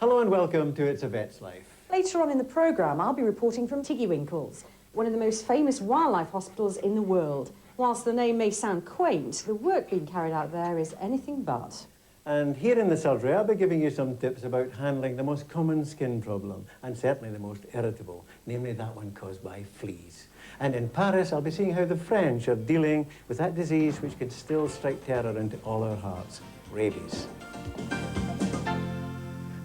Hello and welcome to It's a Vet's Life. Later on in the programme, I'll be reporting from Tiggywinkles, one of the most famous wildlife hospitals in the world. Whilst the name may sound quaint, the work being carried out there is anything but. And here in the surgery, I'll be giving you some tips about handling the most common skin problem, and certainly the most irritable, namely that one caused by fleas. And in Paris, I'll be seeing how the French are dealing with that disease which can still strike terror into all our hearts, rabies.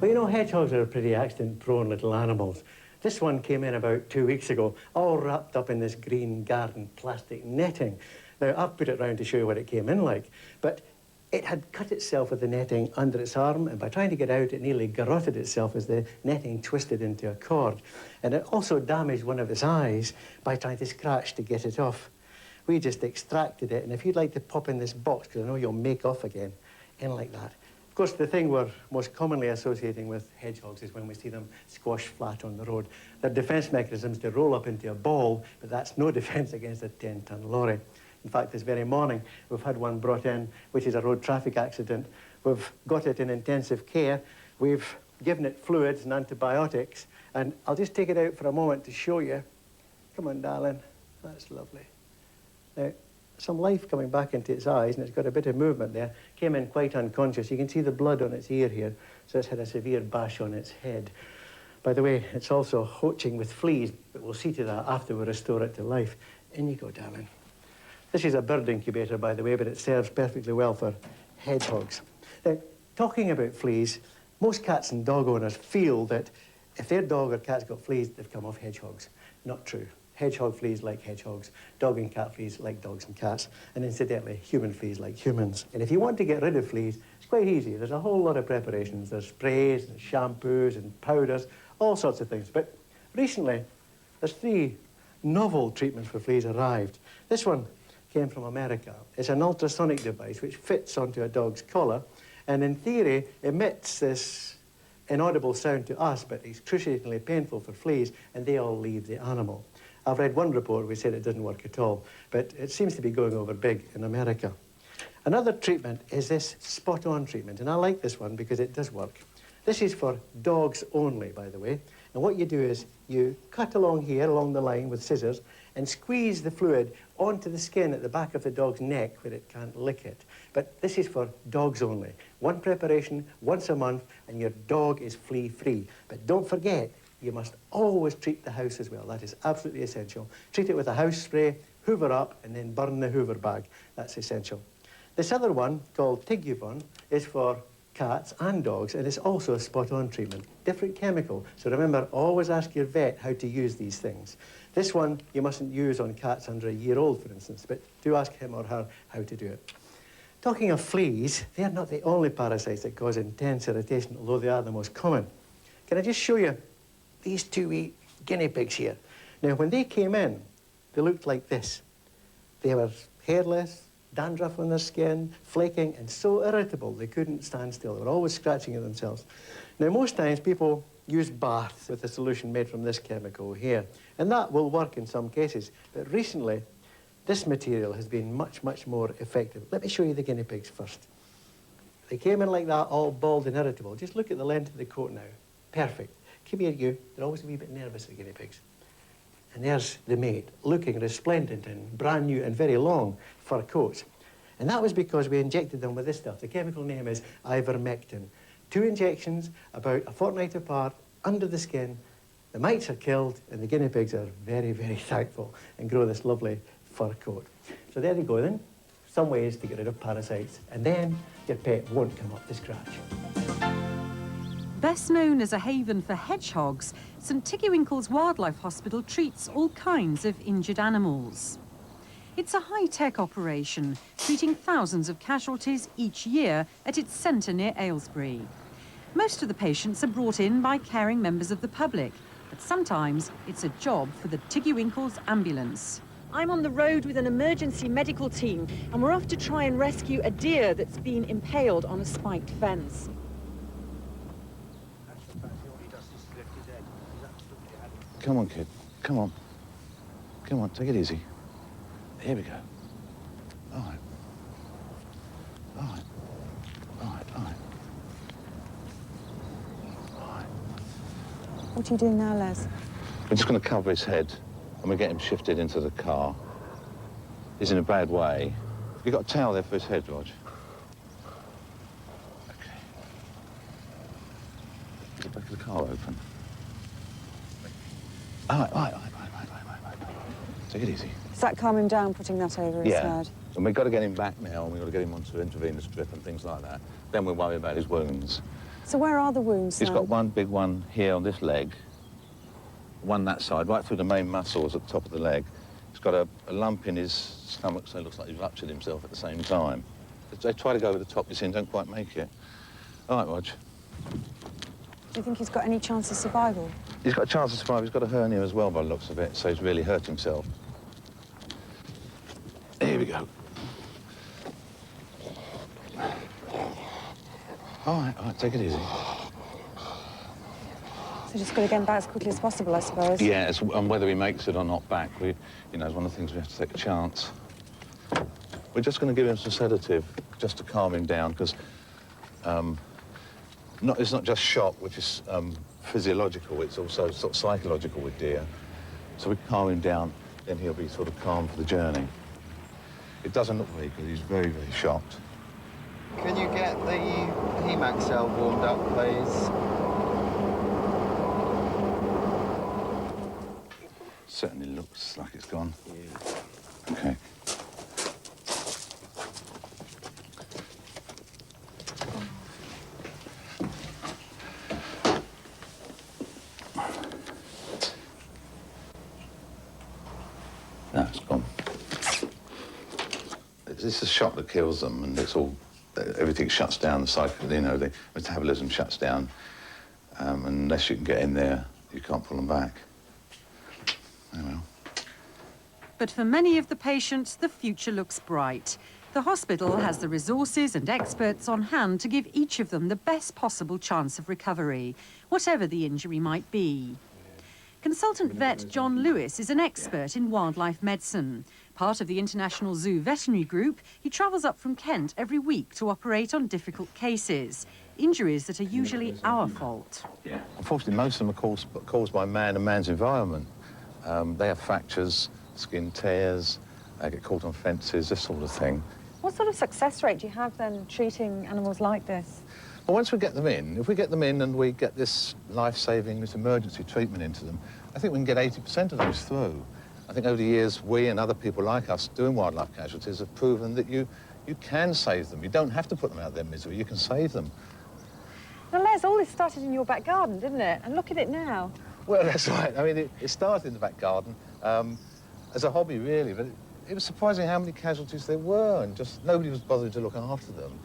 Well, you know, hedgehogs are pretty accident-prone little animals. This one came in about 2 weeks ago, all wrapped up in this green garden plastic netting. Now, I've put it round to show you what it came in like, but it had cut itself with the netting under its arm, and by trying to get out, it nearly garroted itself as the netting twisted into a cord. And it also damaged one of its eyes by trying to scratch to get it off. We just extracted it, and if you'd like to pop in this box, because I know you'll make off again, in like that. Of course, the thing we're most commonly associating with hedgehogs is when we see them squashed flat on the road. Their defence mechanism is to roll up into a ball, but that's no defence against a 10-ton lorry. In fact, this very morning, we've had one brought in, which is a road traffic accident. We've got it in intensive care. We've given it fluids and antibiotics, and I'll just take it out for a moment to show you. Come on, darling. That's lovely. Now, some life coming back into its eyes, and it's got a bit of movement there. Came in quite unconscious. You can see the blood on its ear here, so it's had a severe bash on its head. By the way, it's also hoaching with fleas, but we'll see to that after we restore it to life. In you go, darling. This is a bird incubator, by the way, but it serves perfectly well for hedgehogs. Now, talking about fleas, most cats and dog owners feel that if their dog or cat's got fleas, they've come off hedgehogs. Not true. Hedgehog fleas like hedgehogs, dog and cat fleas like dogs and cats, and incidentally, human fleas like humans. And if you want to get rid of fleas, it's quite easy. There's a whole lot of preparations. There's sprays and shampoos and powders, all sorts of things. But recently, there's 3 novel treatments for fleas arrived. This one came from America. It's an ultrasonic device which fits onto a dog's collar, and in theory emits this inaudible sound to us, but excruciatingly painful for fleas, and they all leave the animal. I've read one report which said it doesn't work at all, but it seems to be going over big in America. Another treatment is this spot-on treatment, and I like this one because it does work. This is for dogs only, by the way, and what you do is you cut along here, along the line with scissors, and squeeze the fluid onto the skin at the back of the dog's neck where it can't lick it. But this is for dogs only. One preparation, once a month, and your dog is flea-free. But don't forget, you must always treat the house as well. That is absolutely essential. Treat it with a house spray, hoover up, and then burn the hoover bag. That's essential. This other one, called Tiguvon, is for cats and dogs, and it's also a spot-on treatment. Different chemical. So remember, always ask your vet how to use these things. This one you mustn't use on cats under a year old, for instance, but do ask him or her how to do it. Talking of fleas, they're not the only parasites that cause intense irritation, although they are the most common. Can I just show you these 2 wee guinea pigs here? Now, when they came in, they looked like this. They were hairless, dandruff on their skin, flaking, and so irritable they couldn't stand still. They were always scratching at themselves. Now, most times people use baths with a solution made from this chemical here, and that will work in some cases. But recently, this material has been much, much more effective. Let me show you the guinea pigs first. They came in like that, all bald and irritable. Just look at the length of the coat now. Perfect. Come here, you. They're always a wee bit nervous, the guinea pigs. And there's the mate, looking resplendent and brand new and very long fur coats. And that was because we injected them with this stuff. The chemical name is ivermectin. 2 injections, about a fortnight apart, under the skin. The mites are killed, and the guinea pigs are very, very thankful and grow this lovely fur coat. So there you go then. Some ways to get rid of parasites, and then your pet won't come up to scratch. Best known as a haven for hedgehogs, St Tiggywinkles Wildlife Hospital treats all kinds of injured animals. It's a high-tech operation, treating thousands of casualties each year at its centre near Aylesbury. Most of the patients are brought in by caring members of the public, but sometimes it's a job for the Tiggywinkles ambulance. I'm on the road with an emergency medical team, and we're off to try and rescue a deer that's been impaled on a spiked fence. Come on, kid. Come on. Come on, take it easy. Here we go. All right. All right. All right, all right. All right. What are you doing now, Les? We're just going to cover his head and we get him shifted into the car. He's in a bad way. You got a towel there for his head, Rog? Okay. Get the back of the car open. All right. Take it easy. Does that calm him down, putting that over his head? And we've got to get him back now, and we've got to get him onto intravenous drip and things like that. Then we'll worry about his wounds. So where are the wounds He's now? got one big one here on this leg, one that side, right through the main muscles at the top of the leg. He's got a lump in his stomach, so it looks like he's ruptured himself at the same time. They try to go over the top, you see, and don't quite make it. All right, Rog. Do you think he's got any chance of survival? He's got a chance to survive. He's got a hernia as well by the looks of it, so he's really hurt himself. Here we go. All right, take it easy. So just got to get him back as quickly as possible, I suppose. Yeah, and whether he makes it or not back, is one of the things we have to take a chance. We're just going to give him some sedative just to calm him down, because it's not just shock, which is physiological, it's also sort of psychological with deer. So we calm him down, then he'll be sort of calm for the journey. It doesn't look very good, he's very, very shocked. Can you get the HEMAC cell warmed up, please? Certainly looks like it's gone. Yeah. Okay. No, it's gone. It's a shock that kills them, and it's all, everything shuts down, the cycle, the metabolism shuts down. And unless you can get in there, you can't pull them back. Oh, well. But for many of the patients, the future looks bright. The hospital has the resources and experts on hand to give each of them the best possible chance of recovery, whatever the injury might be. Consultant vet John Lewis is an expert in wildlife medicine. Part of the International Zoo Veterinary Group, he travels up from Kent every week to operate on difficult cases, injuries that are usually our fault. Yeah. Unfortunately, most of them are caused by man and man's environment. They have fractures, skin tears, they get caught on fences, this sort of thing. What sort of success rate do you have then treating animals like this? Well, once we get them in, if we get them in and we get this life-saving, this emergency treatment into them, I think we can get 80% of those through. I think over the years, we and other people like us doing wildlife casualties have proven that you can save them. You don't have to put them out of their misery, you can save them. Now, Les, all this started in your back garden, didn't it? And look at it now. Well, that's right. I mean, it started in the back garden as a hobby, really, but it was surprising how many casualties there were, and just nobody was bothering to look after them.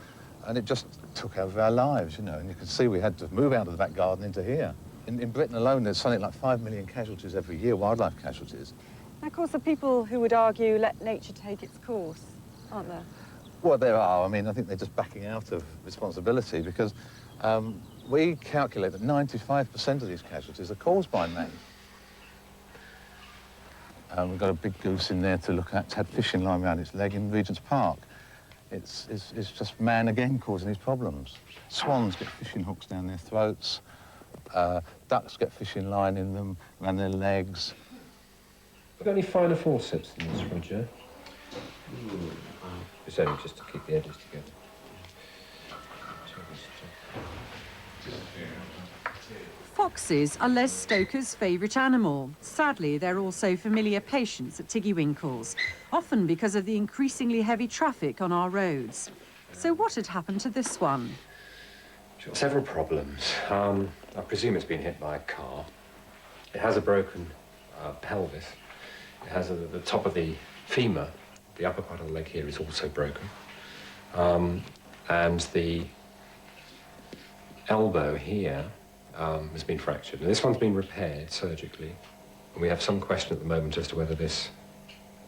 And it just took over our lives, and you can see we had to move out of the back garden into here. In Britain alone, there's something like 5 million casualties every year, wildlife casualties. And of course, the people who would argue, let nature take its course, aren't there? Well, there are. I mean, I think they're just backing out of responsibility, because we calculate that 95% of these casualties are caused by man. We've got a big goose in there to look at. It's had fishing line around its leg in Regent's Park. It's just man again causing these problems. Swans get fishing hooks down their throats. Ducks get fishing line in them, around their legs. Have you got any finer forceps than this, Roger? It's only just to keep the edges together. Foxes are Les Stoker's favourite animal. Sadly, they're also familiar patients at Tiggywinkles, often because of the increasingly heavy traffic on our roads. So what had happened to this one? Several problems. I presume it's been hit by a car. It has a broken pelvis. It has the top of the femur, the upper part of the leg here, is also broken. And the elbow here has been fractured. Now, this one's been repaired surgically, and we have some question at the moment as to whether this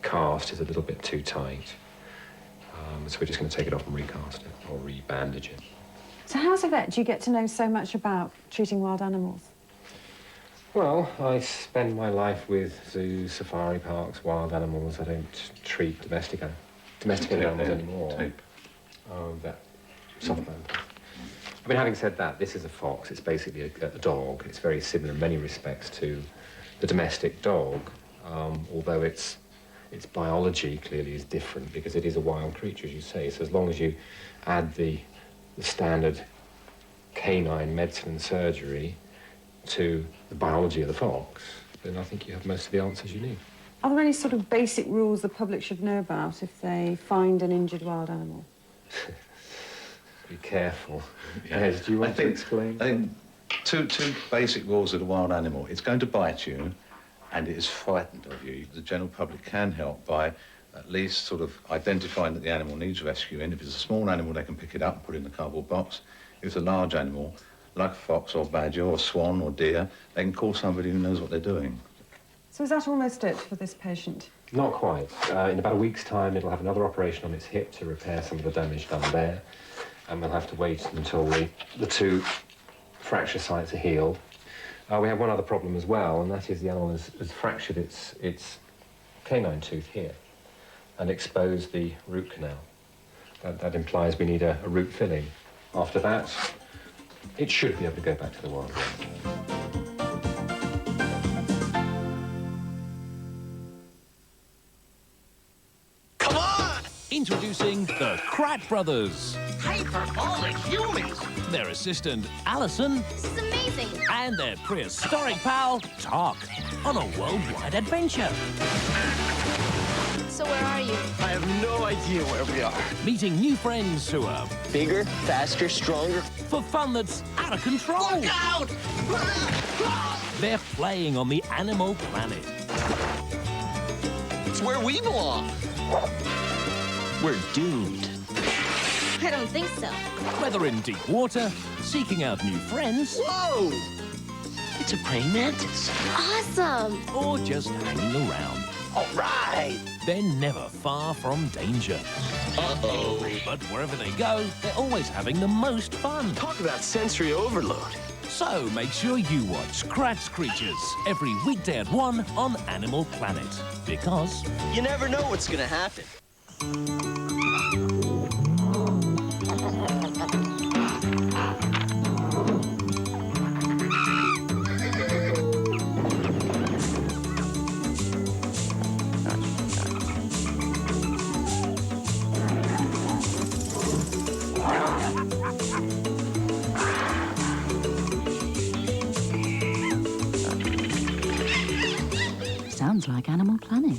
cast is a little bit too tight. So we're just going to take it off and recast it, or re-bandage it. So how as a vet do you get to know so much about treating wild animals? Well, I spend my life with zoos, safari parks, wild animals. I don't treat domesticated animals anymore. Tape. Oh, that softband. I mean, having said that, this is a fox. It's basically a dog. It's very similar in many respects to the domestic dog, although its biology clearly is different because it is a wild creature, as you say. So as long as you add the standard canine medicine and surgery to the biology of the fox, then I think you have most of the answers you need. Are there any sort of basic rules the public should know about if they find an injured wild animal? Be careful. Yes, do you want to explain? I think two basic rules of the wild animal. It's going to bite you, and it is frightened of you. The general public can help by at least sort of identifying that the animal needs rescuing. If it's a small animal, they can pick it up and put it in the cardboard box. If it's a large animal, like a fox or badger or swan or deer, they can call somebody who knows what they're doing. So is that almost it for this patient? Not quite. In about a week's time, it'll have another operation on its hip to repair some of the damage done there. And we'll have to wait until the two fracture sites are healed. We have one other problem as well, and that is the animal has fractured its canine tooth here and exposed the root canal. That implies we need a root filling. After that, it should be able to go back to the wild world. Introducing the Krat Brothers. Hyperbolic humans! Their assistant, Alison, This is amazing! and their prehistoric pal, Talk, on a worldwide adventure. So where are you? I have no idea where we are. Meeting new friends who are Bigger, faster, stronger. for fun that's out of control. Look out! They're playing on the Animal Planet. It's where we belong. We're doomed. I don't think so. Whether in deep water, seeking out new friends, Whoa! It's a praying mantis. Awesome! or just hanging around, All right. they're never far from danger. Uh-oh. But wherever they go, they're always having the most fun. Talk about sensory overload. So make sure you watch Krat's Creatures every weekday at 1 on Animal Planet. Because You never know what's gonna happen. Sounds like Animal Planet.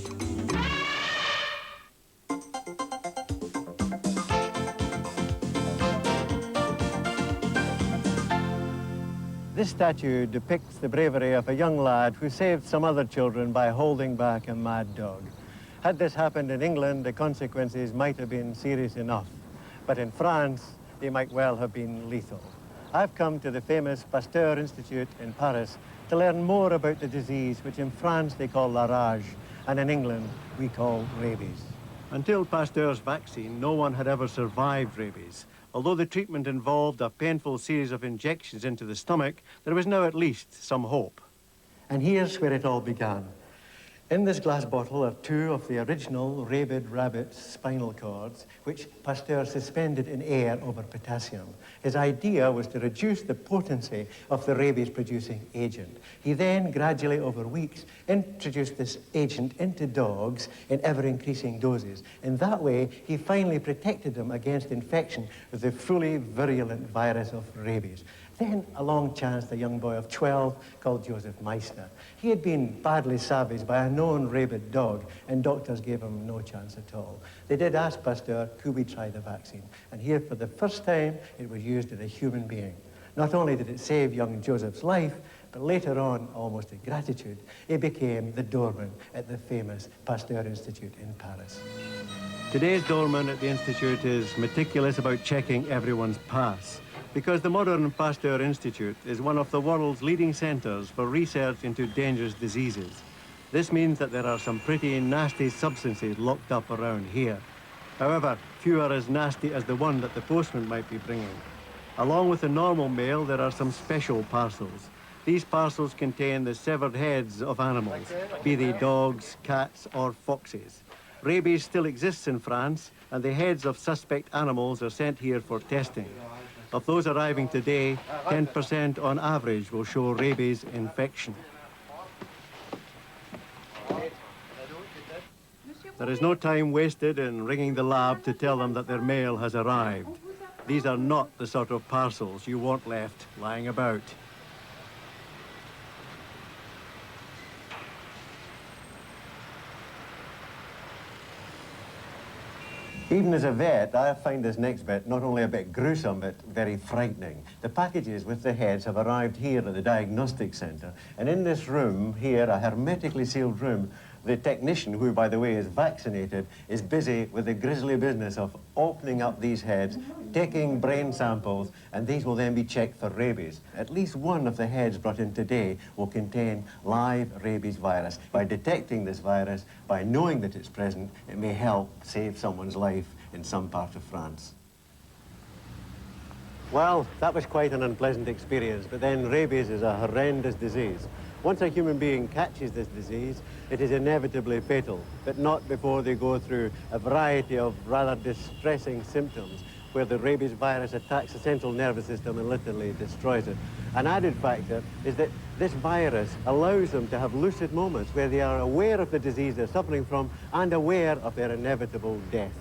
This statue depicts the bravery of a young lad who saved some other children by holding back a mad dog. Had this happened in England, the consequences might have been serious enough. But in France, they might well have been lethal. I've come to the famous Pasteur Institute in Paris to learn more about the disease which in France they call la rage, and in England we call rabies. Until Pasteur's vaccine, no one had ever survived rabies. Although the treatment involved a painful series of injections into the stomach, there was now at least some hope. And here's where it all began. In this glass bottle are two of the original rabid rabbit's spinal cords, which Pasteur suspended in air over potassium. His idea was to reduce the potency of the rabies-producing agent. He then, gradually over weeks, introduced this agent into dogs in ever-increasing doses. In that way, he finally protected them against infection with the fully virulent virus of rabies. Then along chanced a young boy of 12 called Joseph Meissner. He had been badly savaged by a known rabid dog, and doctors gave him no chance at all. They did ask Pasteur, could we try the vaccine? And here, for the first time, it was used in a human being. Not only did it save young Joseph's life, but later on, almost in gratitude, it became the doorman at the famous Pasteur Institute in Paris. Today's doorman at the Institute is meticulous about checking everyone's pass, because the modern Pasteur Institute is one of the world's leading centers for research into dangerous diseases. This means that there are some pretty nasty substances locked up around here. However, few are as nasty as the one that the postman might be bringing. Along with the normal mail, there are some special parcels. These parcels contain the severed heads of animals, be they dogs, cats, or foxes. Rabies still exists in France, and the heads of suspect animals are sent here for testing. Of those arriving today, 10% on average will show rabies infection. There is no time wasted in ringing the lab to tell them that their mail has arrived. These are not the sort of parcels you want left lying about. Even as a vet, I find this next bit not only a bit gruesome, but very frightening. The packages with the heads have arrived here at the diagnostic centre, and in this room here, a hermetically sealed room, the technician, who, by the way, is vaccinated, is busy with the grisly business of opening up these heads, taking brain samples, and these will then be checked for rabies. At least one of the heads brought in today will contain live rabies virus. By detecting this virus, by knowing that it's present, it may help save someone's life in some part of France. Well, that was quite an unpleasant experience, but then rabies is a horrendous disease. Once a human being catches this disease, it is inevitably fatal, but not before they go through a variety of rather distressing symptoms where the rabies virus attacks the central nervous system and literally destroys it. An added factor is that this virus allows them to have lucid moments where they are aware of the disease they're suffering from and aware of their inevitable death.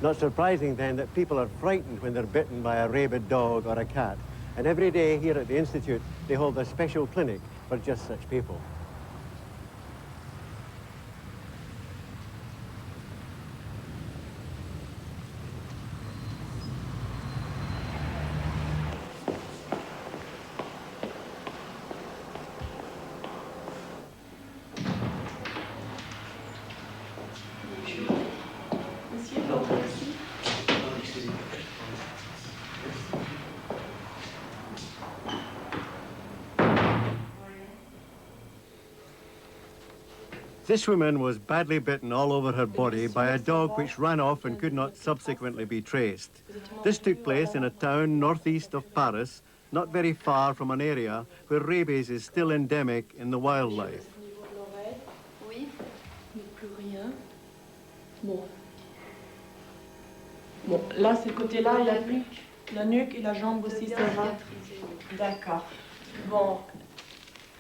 Not surprising then that people are frightened when they're bitten by a rabid dog or a cat. And every day here at the Institute, they hold a special clinic for just such people. This woman was badly bitten all over her body by a dog which ran off and could not subsequently be traced. This took place in a town northeast of Paris, not very far from an area where rabies is still endemic in the wildlife. Oui, mais plus rien. Bon. Bon, là, ce côté-là, il y a la nuque et la jambe aussi, ça va. D'accord. Bon,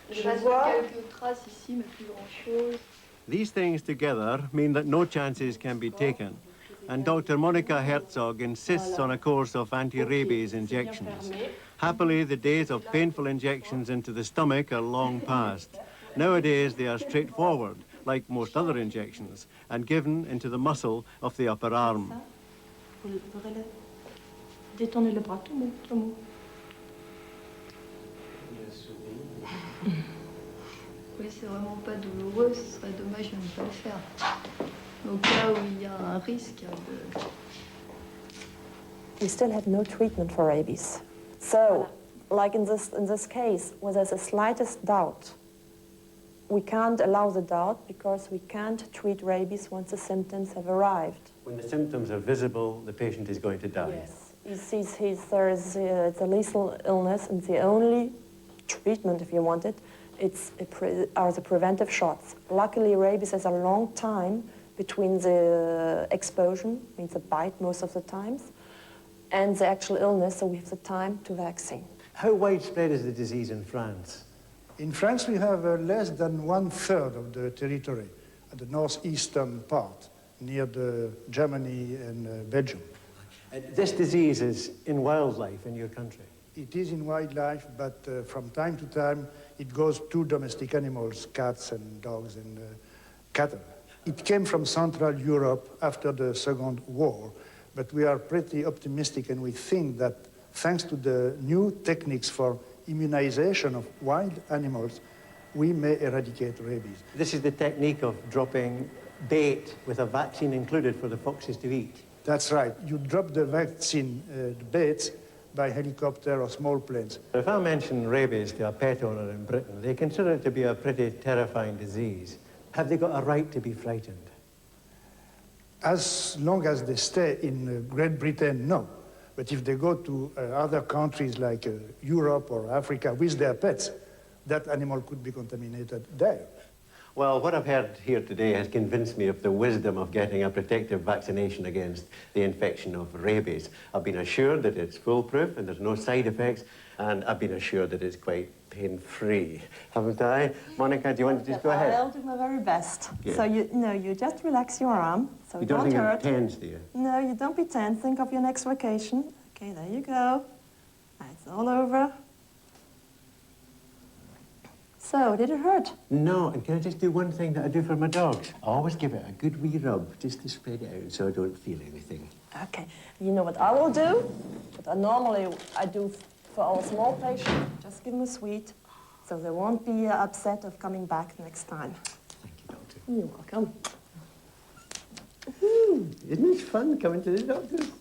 je vois quelques traces ici, mais plus grand-chose. These things together mean that no chances can be taken, and Dr. Monika Herzog insists on a course of anti-rabies injections. Happily, the days of painful injections into the stomach are long past. Nowadays, they are straightforward, like most other injections, and given into the muscle of the upper arm. Détendez le bras, tout mou, tout mou. Oui, c'est vraiment pas douloureux, ce serait dommage de ne pas le faire. Au cas où il y a un risque de... We still have no treatment for rabies. So, like in this case, where there's the slightest doubt, we can't allow the doubt because we can't treat rabies once the symptoms have arrived. When the symptoms are visible, the patient is going to die. Yes. He sees it's a lethal illness, and the only treatment, if you want it, are the preventive shots. Luckily, rabies has a long time between the exposure, means the bite most of the times, and the actual illness, so we have the time to vaccine. How widespread is the disease in France? In France, we have less than 1/3 of the territory at the northeastern part, near Germany and Belgium. This disease is in wildlife in your country? It is in wildlife, but from time to time, it goes to domestic animals, cats and dogs and cattle. It came from Central Europe after the Second War, but we are pretty optimistic, and we think that thanks to the new techniques for immunization of wild animals, we may eradicate rabies. This is the technique of dropping bait with a vaccine included for the foxes to eat? That's right. You drop the vaccine, the baits, by helicopter or small planes. If I mention rabies to a pet owner in Britain, they consider it to be a pretty terrifying disease. Have they got a right to be frightened? As long as they stay in Great Britain, no. But if they go to other countries like Europe or Africa with their pets, that animal could be contaminated there. Well, what I've heard here today has convinced me of the wisdom of getting a protective vaccination against the infection of rabies. I've been assured that it's foolproof and there's no side effects, and I've been assured that it's quite pain-free, haven't I? Monica, do you want to just go ahead? I'll do my very best. Yeah. So you just relax your arm, so You it don't won't think I'm hurt. tense, do you? No, you don't be tense. Think of your next vacation. Okay, there you go. It's all over. So, did it hurt? No, and can I just do one thing that I do for my dogs? I always give it a good wee rub, just to spread it out so I don't feel anything. Okay. You know what I will do? What normally I do for our small patients, just give them a sweet, so they won't be upset of coming back next time. Thank you, Doctor. You're welcome. Isn't it fun coming to the doctors?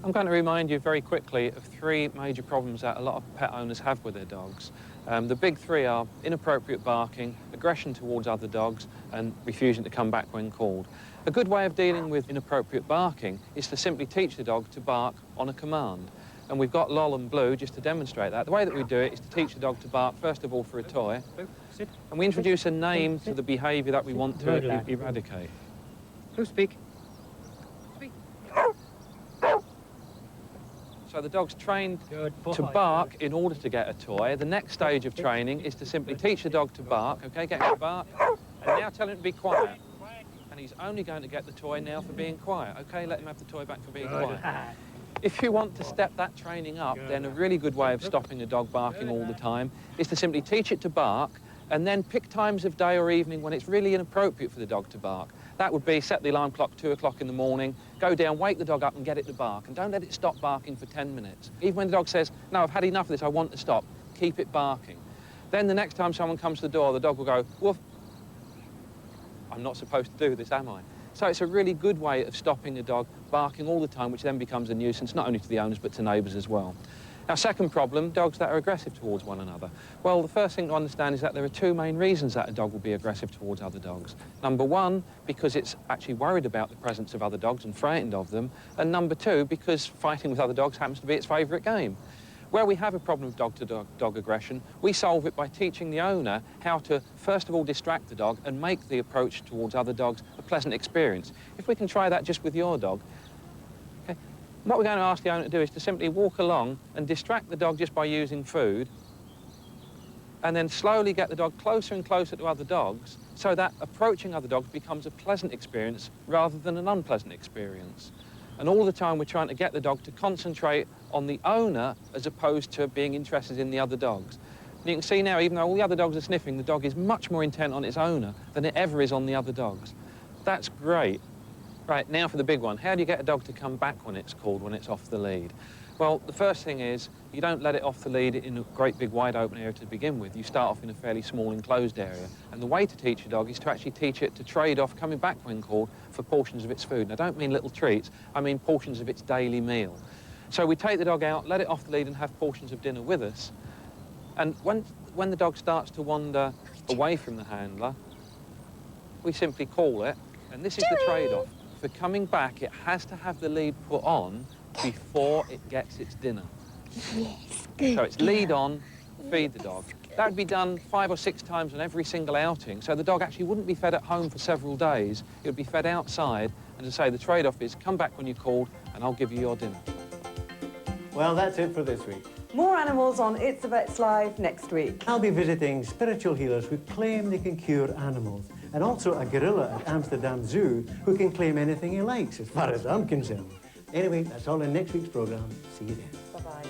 I'm going to remind you very quickly of three major problems that a lot of pet owners have with their dogs. The big three are inappropriate barking, aggression towards other dogs, and refusing to come back when called. A good way of dealing with inappropriate barking is to simply teach the dog to bark on a command. And we've got Lol and Blue just to demonstrate that. The way that we do it is to teach the dog to bark, first of all, for a toy. And we introduce a name to the behaviour that we want to eradicate. Who speak? So the dog's trained to bark in order to get a toy. The next stage of training is to simply teach the dog to bark, okay, get him to bark, and now tell him to be quiet. And he's only going to get the toy now for being quiet, okay? Let him have the toy back for being quiet. If you want to step that training up, then a really good way of stopping a dog barking all the time is to simply teach it to bark and then pick times of day or evening when it's really inappropriate for the dog to bark. That would be set the alarm clock 2 o'clock in the morning, go down, wake the dog up and get it to bark, and don't let it stop barking for 10 minutes. Even when the dog says, no, I've had enough of this, I want to stop, keep it barking. Then the next time someone comes to the door, the dog will go, woof. I'm not supposed to do this, am I? So it's a really good way of stopping a dog barking all the time, which then becomes a nuisance, not only to the owners, but to neighbours as well. Now, second problem, dogs that are aggressive towards one another. Well, the first thing to understand is that there are two main reasons that a dog will be aggressive towards other dogs. Number one, because it's actually worried about the presence of other dogs and frightened of them. And number two, because fighting with other dogs happens to be its favourite game. Where we have a problem with dog-to-dog aggression, we solve it by teaching the owner how to, first of all, distract the dog and make the approach towards other dogs a pleasant experience. If we can try that just with your dog, okay, what we're going to ask the owner to do is to simply walk along and distract the dog just by using food, and then slowly get the dog closer and closer to other dogs so that approaching other dogs becomes a pleasant experience rather than an unpleasant experience. And all the time we're trying to get the dog to concentrate on the owner as opposed to being interested in the other dogs. And you can see now, even though all the other dogs are sniffing, the dog is much more intent on its owner than it ever is on the other dogs. That's great. Right, now for the big one. How do you get a dog to come back when it's called, when it's off the lead? Well, the first thing is you don't let it off the lead in a great big wide open area to begin with. You start off in a fairly small enclosed area. And the way to teach a dog is to actually teach it to trade off coming back when called for portions of its food. And I don't mean little treats, I mean portions of its daily meal. So we take the dog out, let it off the lead and have portions of dinner with us. And when the dog starts to wander away from the handler, we simply call it, and this is the trade-off. For coming back, it has to have the lead put on before it gets its dinner. Yes, good. So it's lead on, feed the dog. That would be done 5 or 6 times on every single outing, so the dog actually wouldn't be fed at home for several days. It would be fed outside, and to say the trade-off is come back when you're called and I'll give you your dinner. Well, that's it for this week. More animals on It's a Vets Live next week. I'll be visiting spiritual healers who claim they can cure animals, and also a gorilla at Amsterdam Zoo who can claim anything he likes, as far as I'm concerned. Anyway, that's all in next week's programme. See you then. Bye-bye.